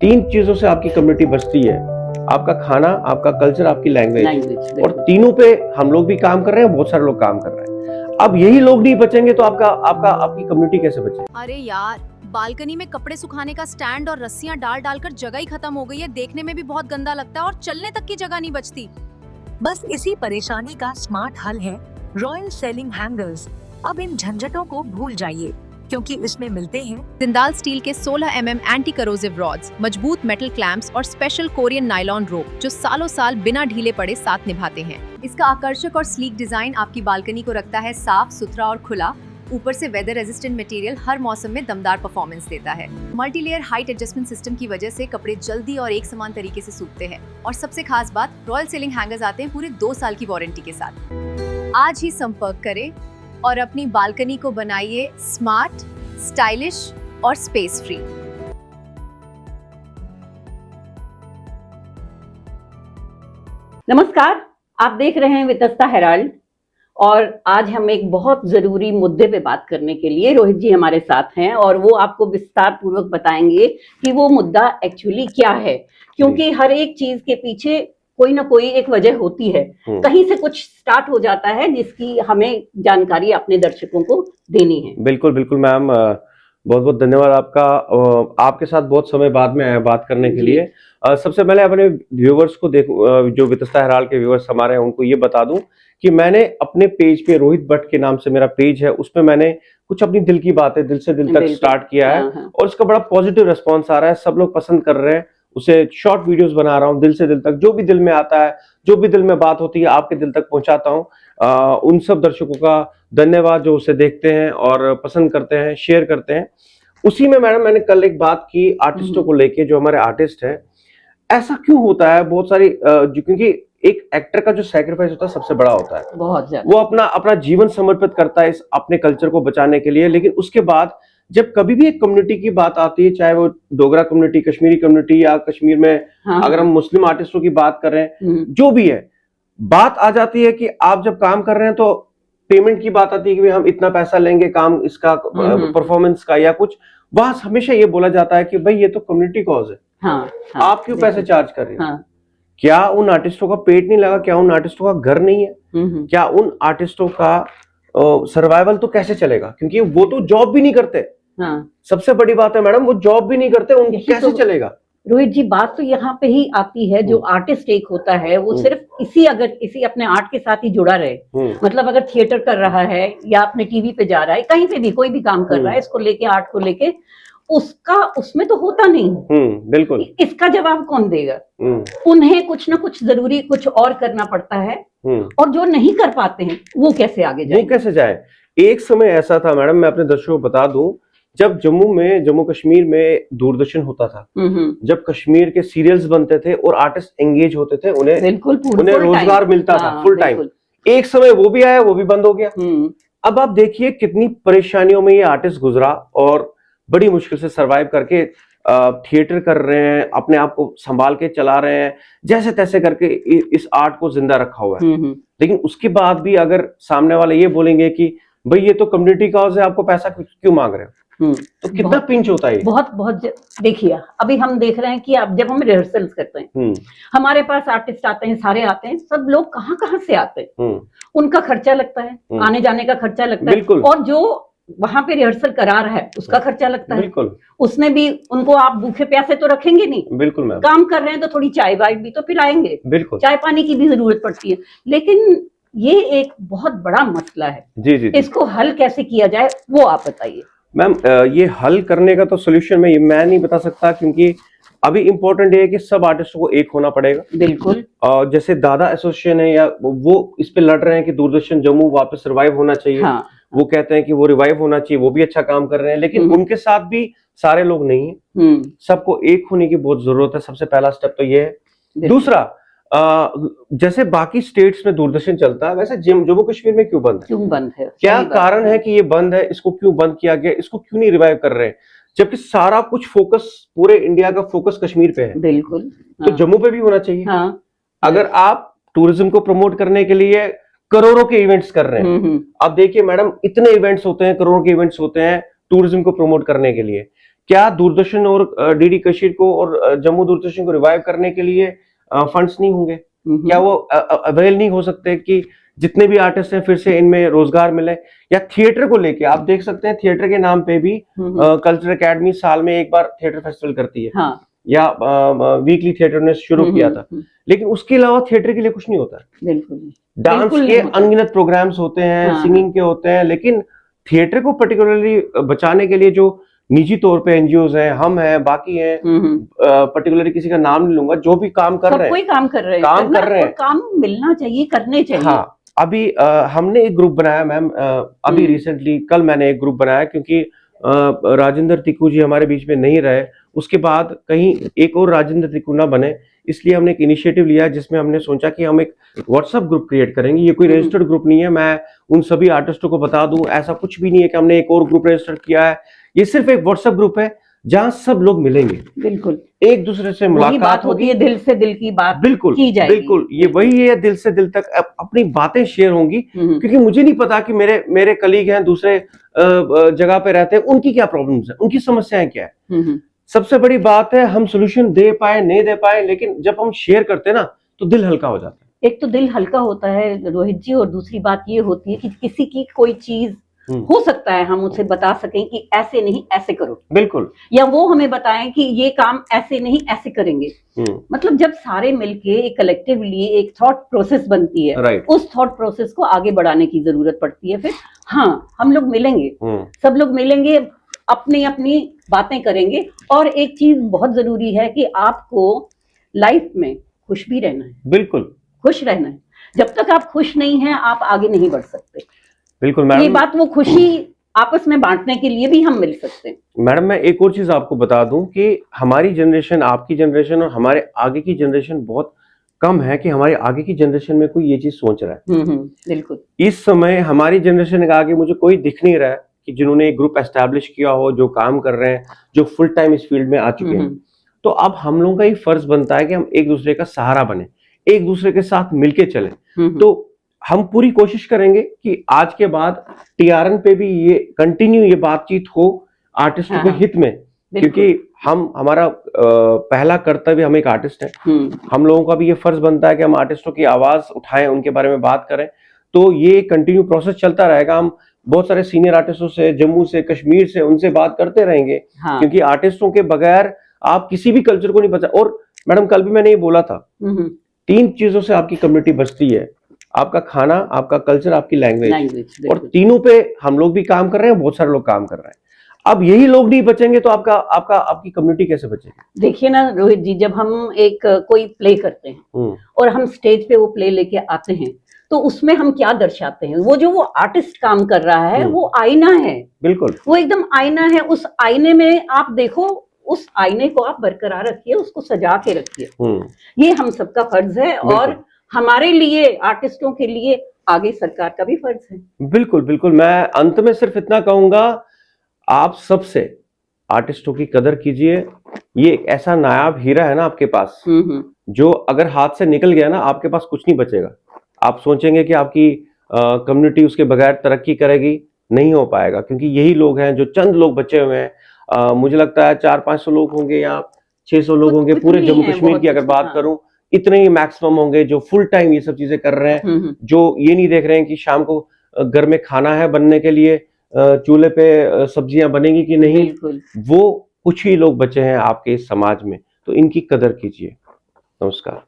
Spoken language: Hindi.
तीन चीजों से आपकी कम्युनिटी बचती है, आपका खाना, आपका कल्चर, आपकी लैंग्वेज। और तीनों पे हम लोग भी काम कर रहे हैं, बहुत सारे लोग काम कर रहे हैं। अब यही लोग नहीं बचेंगे तो आपकी कम्युनिटी कैसे बचेगी? अरे यार, बालकनी में कपड़े सुखाने का स्टैंड और रस्सियां डाल डालकर जगह ही खत्म हो गई है। देखने में भी बहुत गंदा लगता है और चलने तक की जगह नहीं बचती। बस इसी परेशानी का स्मार्ट हल है रॉयल सेलिंग हैंगर्स। अब इन झंझटों को भूल जाइए, क्योंकि इसमें मिलते हैं जिंदाल स्टील के 16 mm एंटी करोसिव रॉड्स, मजबूत मेटल क्लैंप्स और स्पेशल कोरियन नायलॉन रोप जो सालों साल बिना ढीले पड़े साथ निभाते हैं। इसका आकर्षक और स्लीक डिजाइन आपकी बालकनी को रखता है साफ सुथरा और खुला। ऊपर से वेदर रेजिस्टेंट मटेरियल हर मौसम में दमदार परफॉर्मेंस देता है। मल्टीलेयर हाइट एडजस्टमेंट सिस्टम की वजह से कपड़े जल्दी और एक समान तरीके से सूखते हैं। और सबसे खास बात, रॉयल सेलिंग हैंगर्स आते हैं पूरे 2 साल की वारंटी के साथ। आज ही संपर्क करें और अपनी बालकनी को बनाइए स्मार्ट, स्टाइलिश और स्पेस फ्री। नमस्कार, आप देख रहे हैं वितस्ता हेराल्ड और आज हम एक बहुत जरूरी मुद्दे पे बात करने के लिए रोहित जी हमारे साथ हैं और वो आपको विस्तार पूर्वक बताएंगे कि वो मुद्दा एक्चुअली क्या है, क्योंकि हर एक चीज के पीछे कोई ना कोई एक वजह होती है। कहीं से कुछ स्टार्ट हो जाता है जिसकी हमें जानकारी अपने दर्शकों को देनी है। बिल्कुल बिल्कुल मैम, बहुत बहुत धन्यवाद आपका। आपके साथ बहुत समय बाद में आया बात करने के लिए। सबसे पहले अपने व्यूवर्स को जो वितस्ता हेराल्ड के व्यूवर्स हमारे हैं उनको ये बता दूं कि मैंने अपने पेज पे रोहित भट्ट के नाम से मेरा पेज है, उसमें मैंने कुछ अपनी दिल की बातें दिल से दिल तक स्टार्ट किया है और उसका बड़ा पॉजिटिव रिस्पॉन्स आ रहा है। सब लोग पसंद कर रहे हैं उसे। शॉर्ट वीडियोस बना रहा हूँ दिल से दिल तक, जो भी दिल में आता है, जो भी दिल में बात होती है आपके दिल तक पहुंचाता हूँ। उन सब दर्शकों का धन्यवाद जो उसे देखते हैं और पसंद करते हैं, शेयर करते हैं। उसी में मैडम मैंने कल एक बात की आर्टिस्टों को लेके, जो हमारे आर्टिस्ट है, ऐसा क्यों होता है बहुत सारी क्योंकि एक एक्टर का जो सैक्रिफाइस होता है सबसे बड़ा होता है, बहुत ज्यादा। वो अपना जीवन समर्पित करता है इस अपने कल्चर को बचाने के लिए। लेकिन उसके बाद जब कभी भी एक कम्युनिटी की बात आती है, चाहे वो डोगरा कम्युनिटी, कश्मीरी कम्युनिटी या कश्मीर में अगर हम मुस्लिम आर्टिस्टों की बात कर रहे हैं, जो भी है, बात आ जाती है कि आप जब काम कर रहे हैं तो पेमेंट की बात आती है कि हम इतना पैसा लेंगे काम इसका, परफॉर्मेंस का या कुछ। वहां हमेशा ये बोला जाता है कि भाई ये तो कम्युनिटी कॉज है, आप क्यों पैसे चार्ज कर रहे हैं? क्या उन आर्टिस्टों का पेट नहीं लगा? क्या उन आर्टिस्टों का घर नहीं है? क्या उन आर्टिस्टों का सर्वाइवल तो कैसे चलेगा? क्योंकि वो तो जॉब भी नहीं करते। सबसे बड़ी बात है मैडम, वो जॉब भी नहीं करते, उनको कैसे चलेगा? रोहित जी, बात तो यहाँ पे ही आती है, जो आर्टिस्ट एक होता है वो सिर्फ इसी अपने आर्ट के साथ ही जुड़ा रहे। मतलब अगर थिएटर कर रहा है या अपने टीवी पे जा रहा है, कहीं पे भी कोई भी काम कर रहा है, इसको लेके, आर्ट को लेके, उसमें तो होता नहीं। बिल्कुल। इसका जवाब कौन देगा? उन्हें कुछ ना कुछ जरूरी कुछ और करना पड़ता है, और जो नहीं कर पाते हैं वो कैसे आगे जाए? वो कैसे जाए? एक समय ऐसा था मैडम, मैं अपने दर्शकों को बता दूं, जब जम्मू कश्मीर में दूरदर्शन होता था, जब कश्मीर के सीरियल्स बनते थे और आर्टिस्ट एंगेज होते थे, उन्हें रोजगार मिलता था फुल टाइम। एक समय वो भी आया, वो भी बंद हो गया। अब आप देखिए कितनी परेशानियों में ये आर्टिस्ट गुजरा और बड़ी मुश्किल से सरवाइव करके थिएटर कर रहे हैं, अपने आप को संभाल के चला रहे हैं, जैसे तैसे करके इस आर्ट को जिंदा रखा हुआ है। लेकिन उसके बाद भी अगर सामने वाले ये बोलेंगे कि भाई ये तो कम्युनिटी कॉज है, आपको पैसा क्यों मांग रहे हो, तो कितना पिंच होता है? बहुत देखिए, अभी हम देख रहे हैं कि अब जब हम रिहर्सल्स करते हैं, हमारे पास आर्टिस्ट आते हैं, सारे आते हैं, सब लोग कहाँ से आते हैं, उनका खर्चा लगता है, आने जाने का खर्चा लगता है, और जो वहां पे रिहर्सल करा रहा है उसका खर्चा लगता है। बिल्कुल। उसमें भी उनको आप भूखे प्यासे तो रखेंगे नहीं। बिल्कुल मैम। काम कर रहे हैं तो थोड़ी चाय वाय भी तो पिलाएंगे। बिल्कुल। चाय पानी की भी जरूरत पड़ती है। लेकिन ये एक बहुत बड़ा मसला है। जी। इसको हल कैसे किया जाए वो आप बताइए। मैम, ये हल करने का तो सोल्यूशन मैं नहीं बता सकता, क्योंकि अभी इम्पोर्टेंट ये है कि सब आर्टिस्टों को एक होना पड़ेगा। बिल्कुल। जैसे दादा एसोसिएशन है, या वो इस पे लड़ रहे हैं कि दूरदर्शन जम्मू वापस रिवाइव होना चाहिए। वो कहते हैं कि वो रिवाइव होना चाहिए, वो भी अच्छा काम कर रहे हैं, लेकिन उनके साथ भी सारे लोग नहीं है। सबको एक होने की बहुत जरूरत है। सबसे पहला स्टेप तो ये है। दूसरा, जैसे बाकी स्टेट्स में दूरदर्शन चलता है, वैसे जम्मू कश्मीर में क्यों बंद है? क्या कारण है कि ये बंद है? इसको क्यों बंद किया गया? इसको क्यों नहीं रिवाइव कर रहे हैं, जबकि सारा कुछ फोकस, पूरे इंडिया का फोकस कश्मीर पे है। बिल्कुल। तो जम्मू पे भी होना चाहिए। अगर आप टूरिज्म को प्रमोट करने के लिए करोड़ों के इवेंट्स कर रहे हैं, आप देखिए मैडम, इतने इवेंट्स होते हैं, करोड़ों के इवेंट्स होते हैं टूरिज्म को प्रमोट करने के लिए, क्या दूरदर्शन और डीडी कशीर को और जम्मू दूरदर्शन को रिवाइव करने के लिए फंड्स नहीं होंगे? क्या वो अवेल नहीं हो सकते कि जितने भी आर्टिस्ट हैं फिर से इनमें रोजगार मिले? या थिएटर को लेके आप देख सकते हैं, थिएटर के नाम पे भी कल्चरल एकेडमी साल में एक बार थिएटर फेस्टिवल करती है। हाँ। या वीकली थिएटर ने शुरू किया था, लेकिन उसके अलावा थिएटर के लिए कुछ नहीं होता। बिल्कुल डांस के अनगिनत प्रोग्राम्स होते हैं, सिंगिंग के होते हैं, लेकिन थिएटर को पर्टिकुलरली बचाने के लिए जो निजी तौर पे एनजीओज हैं, हम हैं, बाकी हैं, पर्टिकुलरली किसी का नाम नहीं लूंगा, जो भी काम कर रहे हैं, कोई काम कर रहे हैं, काम मिलना चाहिए, करने चाहिए। हाँ, अभी हमने एक ग्रुप बनाया मैम, अभी रिसेंटली कल मैंने एक ग्रुप बनाया, क्योंकि राजेंद्र तिक्कू जी हमारे बीच में नहीं रहे, उसके बाद कहीं एक और राजेंद्र तिक्कू ना बने, इसलिए हमने एक इनिशिएटिव लिया जिसमें हमने सोचा कि हम एक व्हाट्सएप ग्रुप क्रिएट करेंगे। ये कोई रजिस्टर्ड ग्रुप नहीं है, मैं उन सभी आर्टिस्टों को बता दूं, ऐसा कुछ भी नहीं है कि हमने एक और ग्रुप रजिस्टर किया है। ये सिर्फ एक व्हाट्सएप ग्रुप है जहां सब लोग मिलेंगे, बिल्कुल एक दूसरे से मुलाकात होती है, दिल से दिल की बात बिल्कुल की जाएगी। बिल्कुल, ये वही है, दिल से दिल तक अपनी बातें शेयर होंगी, क्योंकि मुझे नहीं पता कि मेरे कलीग हैं दूसरे जगह पे रहते हैं, उनकी क्या प्रॉब्लम्स है, उनकी समस्याएं क्या है। सबसे बड़ी बात है हम सोल्यूशन दे पाए नहीं दे पाए, लेकिन जब हम शेयर करते हैं ना तो दिल हल्का हो जाता है। एक तो दिल हल्का होता है रोहित जी, और दूसरी बात ये होती है कि किसी की कोई चीज हो सकता है हम उसे बता सकें कि ऐसे नहीं ऐसे करो, बिल्कुल, या वो हमें बताएं कि ये काम ऐसे नहीं ऐसे करेंगे। मतलब जब सारे मिलके एक कलेक्टिवली एक थॉट प्रोसेस बनती है, उस थॉट प्रोसेस को आगे बढ़ाने की जरूरत पड़ती है। फिर हाँ, हम लोग मिलेंगे, सब लोग मिलेंगे, अपनी अपनी बातें करेंगे, और एक चीज बहुत जरूरी है कि आपको लाइफ में खुश भी रहना है। बिल्कुल खुश रहना है, जब तक आप खुश नहीं हैं आप आगे नहीं बढ़ सकते। बिल्कुल मैडम, ये बात, वो खुशी आपस में बांटने के लिए भी हम मिल सकते हैं। मैडम मैं एक और चीज आपको बता दूं कि हमारी जनरेशन, आपकी जनरेशन और हमारे आगे की जनरेशन बहुत कम है कि हमारे आगे की जनरेशन में कोई ये चीज सोच रहा है। बिल्कुल, इस समय हमारी जनरेशन के आगे मुझे कोई दिख नहीं रहा है कि जिन्होंने एक ग्रुप एस्टैब्लिश किया हो, जो काम कर रहे हैं, जो फुल टाइम इस फील्ड में आ चुके हैं। तो अब हम लोगों का ही फर्ज बनता है कि हम एक दूसरे का सहारा बने, एक दूसरे के साथ मिलके चलें। तो हम पूरी कोशिश करेंगे कि आज के बाद टीआरएन पे भी ये कंटिन्यू ये बातचीत हो आर्टिस्टों के हित में, क्योंकि हमारा पहला कर्तव्य, हम एक आर्टिस्ट हैं, हम लोगों का भी ये फर्ज बनता है कि हम आर्टिस्टों की आवाज उठाएं, उनके बारे में बात करें। तो ये कंटिन्यू प्रोसेस चलता रहेगा। हम बहुत सारे सीनियर आर्टिस्टों से, जम्मू से, कश्मीर से, उनसे बात करते रहेंगे, क्योंकि आर्टिस्टों के बगैर आप किसी भी कल्चर को नहीं बचा। और मैडम कल भी मैंने ये बोला था, 3 चीजों से आपकी कम्युनिटी बचती है, आपका खाना, आपका कल्चर, आपकी लैंग्वेज, और तीनों पे हम लोग भी काम कर रहे हैं, बहुत सारे लोग काम कर रहे हैं। अब यही लोग नहीं बचेंगे तो आपकी कम्युनिटी कैसे बचेगी? देखिए ना रोहित जी, जब हम एक कोई प्ले करते हैं और हम स्टेज पे वो प्ले लेके आते हैं, तो उसमें हम क्या दर्शाते हैं? वो आर्टिस्ट काम कर रहा है, वो आईना है। बिल्कुल, वो एकदम आईना है। उस आईने में आप देखो, उस आईने को आप बरकरार रखिए, उसको सजा के रखिए। ये हम सबका फर्ज है, और हमारे लिए, आर्टिस्टों के लिए आगे सरकार का भी फर्ज है। बिल्कुल बिल्कुल, मैं अंत में सिर्फ इतना कहूंगा, आप सबसे आर्टिस्टों की कदर कीजिए। ये एक ऐसा नायाब हीरा है ना आपके पास, जो अगर हाथ से निकल गया ना, आपके पास कुछ नहीं बचेगा। आप सोचेंगे कि आपकी कम्युनिटी उसके बगैर तरक्की करेगी, नहीं हो पाएगा, क्योंकि यही लोग हैं, जो चंद लोग बचे हुए हैं। मुझे लगता है 400-500 लोग होंगे या 600 लोग होंगे पूरे जम्मू कश्मीर की अगर बात करूं, इतने ही मैक्सिमम होंगे जो फुल टाइम ये सब चीजें कर रहे हैं, जो ये नहीं देख रहे हैं कि शाम को घर में खाना है बनने के लिए, चूल्हे पे सब्जियां बनेंगी कि नहीं। वो कुछ ही लोग बचे हैं आपके इस समाज में, तो इनकी कदर कीजिए। नमस्कार।